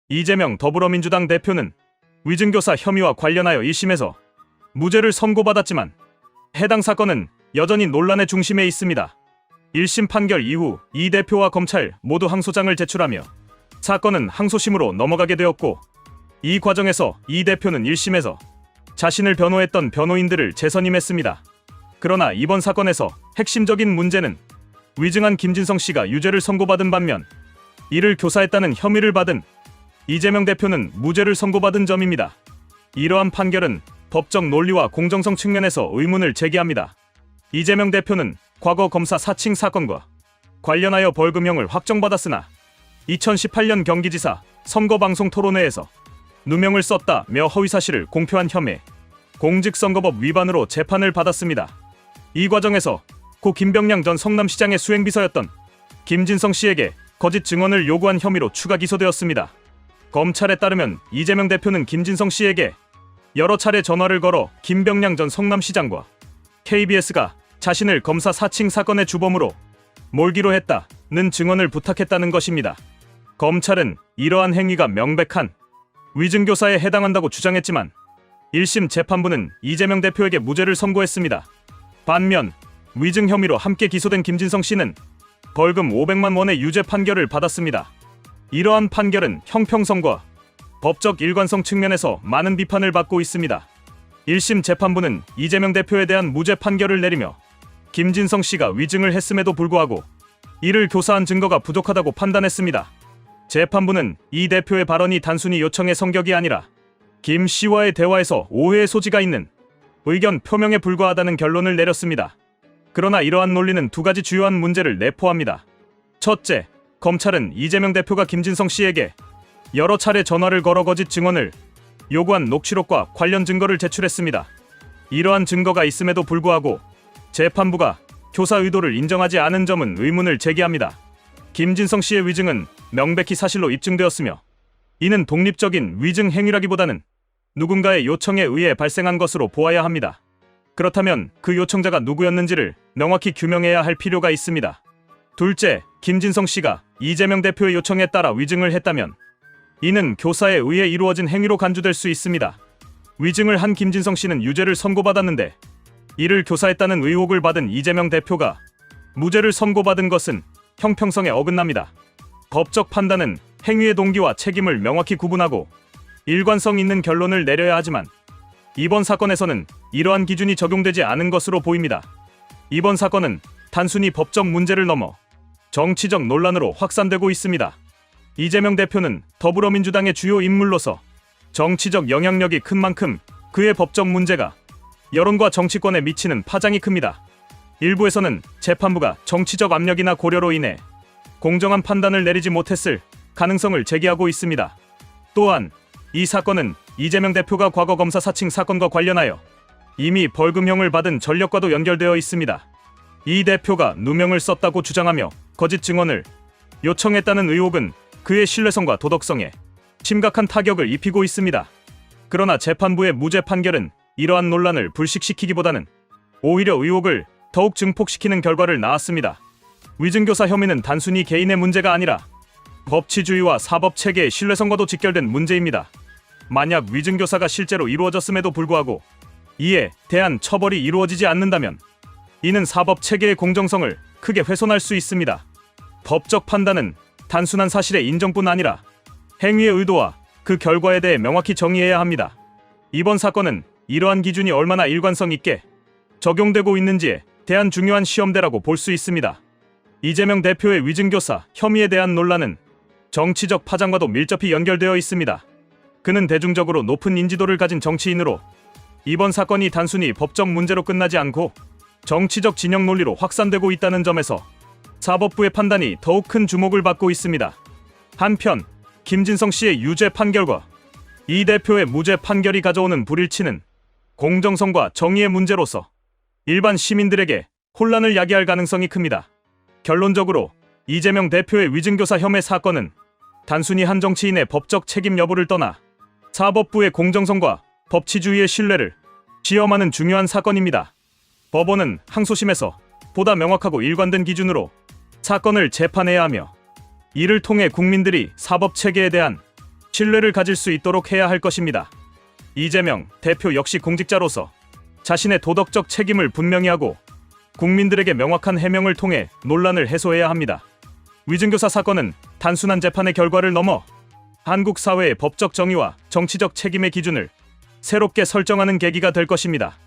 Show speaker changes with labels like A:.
A: 이재명 더불어민주당 대표는 위증교사 혐의와 관련하여 1심에서 무죄를 선고받았지만 해당 사건은 여전히 논란의 중심에 있습니다. 1심 판결 이후 이 대표와 검찰 모두 항소장을 제출하며 사건은 항소심으로 넘어가게 되었고, 이 과정에서 이 대표는 1심에서 자신을 변호했던 변호인들을 재선임했습니다. 그러나 이번 사건에서 핵심적인 문제는 위증한 김진성 씨가 유죄를 선고받은 반면 이를 교사했다는 혐의를 받은 이재명 대표는 무죄를 선고받은 점입니다. 이러한 판결은 법적 논리와 공정성 측면에서 의문을 제기합니다. 이재명 대표는 과거 검사 사칭 사건과 관련하여 벌금형을 확정받았으나 2018년 경기지사 선거방송 토론회에서 누명을 썼다며 허위사실을 공표한 혐의, 공직선거법 위반으로 재판을 받았습니다. 이 과정에서 고 김병량 전 성남시장의 수행비서였던 김진성 씨에게 거짓 증언을 요구한 혐의로 추가 기소되었습니다. 검찰에 따르면 이재명 대표는 김진성 씨에게 여러 차례 전화를 걸어 김병량 전 성남시장과 KBS가 자신을 검사 사칭 사건의 주범으로 몰기로 했다는 증언을 부탁했다는 것입니다. 검찰은 이러한 행위가 명백한 위증교사에 해당한다고 주장했지만 1심 재판부는 이재명 대표에게 무죄를 선고했습니다. 반면 위증 혐의로 함께 기소된 김진성 씨는 벌금 500만 원의 유죄 판결을 받았습니다. 이러한 판결은 형평성과 법적 일관성 측면에서 많은 비판을 받고 있습니다. 1심 재판부는 이재명 대표에 대한 무죄 판결을 내리며 김진성 씨가 위증을 했음에도 불구하고 이를 교사한 증거가 부족하다고 판단했습니다. 재판부는 이 대표의 발언이 단순히 요청의 성격이 아니라 김 씨와의 대화에서 오해의 소지가 있는 의견 표명에 불과하다는 결론을 내렸습니다. 그러나 이러한 논리는 두 가지 주요한 문제를 내포합니다. 첫째, 검찰은 이재명 대표가 김진성 씨에게 여러 차례 전화를 걸어 거짓 증언을 요구한 녹취록과 관련 증거를 제출했습니다. 이러한 증거가 있음에도 불구하고 재판부가 교사 의도를 인정하지 않은 점은 의문을 제기합니다. 김진성 씨의 위증은 명백히 사실로 입증되었으며 이는 독립적인 위증 행위라기보다는 누군가의 요청에 의해 발생한 것으로 보아야 합니다. 그렇다면 그 요청자가 누구였는지를 명확히 규명해야 할 필요가 있습니다. 둘째, 김진성 씨가 이재명 대표의 요청에 따라 위증을 했다면 이는 교사에 의해 이루어진 행위로 간주될 수 있습니다. 위증을 한 김진성 씨는 유죄를 선고받았는데 이를 교사했다는 의혹을 받은 이재명 대표가 무죄를 선고받은 것은 형평성에 어긋납니다. 법적 판단은 행위의 동기와 책임을 명확히 구분하고 일관성 있는 결론을 내려야 하지만 이번 사건에서는 이러한 기준이 적용되지 않은 것으로 보입니다. 이번 사건은 단순히 법적 문제를 넘어 정치적 논란으로 확산되고 있습니다. 이재명 대표는 더불어민주당의 주요 인물로서 정치적 영향력이 큰 만큼 그의 법적 문제가 여론과 정치권에 미치는 파장이 큽니다. 일부에서는 재판부가 정치적 압력이나 고려로 인해 공정한 판단을 내리지 못했을 가능성을 제기하고 있습니다. 또한 이 사건은 이재명 대표가 과거 검사 사칭 사건과 관련하여 이미 벌금형을 받은 전력과도 연결되어 있습니다. 이 대표가 누명을 썼다고 주장하며 거짓 증언을 요청했다는 의혹은 그의 신뢰성과 도덕성에 심각한 타격을 입히고 있습니다. 그러나 재판부의 무죄 판결은 이러한 논란을 불식시키기보다는 오히려 의혹을 더욱 증폭시키는 결과를 낳았습니다. 위증교사 혐의는 단순히 개인의 문제가 아니라 법치주의와 사법체계의 신뢰성과도 직결된 문제입니다. 만약 위증교사가 실제로 이루어졌음에도 불구하고 이에 대한 처벌이 이루어지지 않는다면 이는 사법체계의 공정성을 크게 훼손할 수 있습니다. 법적 판단은 단순한 사실의 인정뿐 아니라 행위의 의도와 그 결과에 대해 명확히 정의해야 합니다. 이번 사건은 이러한 기준이 얼마나 일관성 있게 적용되고 있는지에 대한 중요한 시험대라고 볼 수 있습니다. 이재명 대표의 위증교사 혐의에 대한 논란은 정치적 파장과도 밀접히 연결되어 있습니다. 그는 대중적으로 높은 인지도를 가진 정치인으로 이번 사건이 단순히 법적 문제로 끝나지 않고 정치적 진영 논리로 확산되고 있다는 점에서 사법부의 판단이 더욱 큰 주목을 받고 있습니다. 한편 김진성 씨의 유죄 판결과 이 대표의 무죄 판결이 가져오는 불일치는 공정성과 정의의 문제로서 일반 시민들에게 혼란을 야기할 가능성이 큽니다. 결론적으로 이재명 대표의 위증교사 혐의 사건은 단순히 한 정치인의 법적 책임 여부를 떠나 사법부의 공정성과 법치주의의 신뢰를 시험하는 중요한 사건입니다. 법원은 항소심에서 보다 명확하고 일관된 기준으로 사건을 재판해야 하며 이를 통해 국민들이 사법체계에 대한 신뢰를 가질 수 있도록 해야 할 것입니다. 이재명 대표 역시 공직자로서 자신의 도덕적 책임을 분명히 하고 국민들에게 명확한 해명을 통해 논란을 해소해야 합니다. 위증교사 사건은 단순한 재판의 결과를 넘어 한국 사회의 법적 정의와 정치적 책임의 기준을 새롭게 설정하는 계기가 될 것입니다.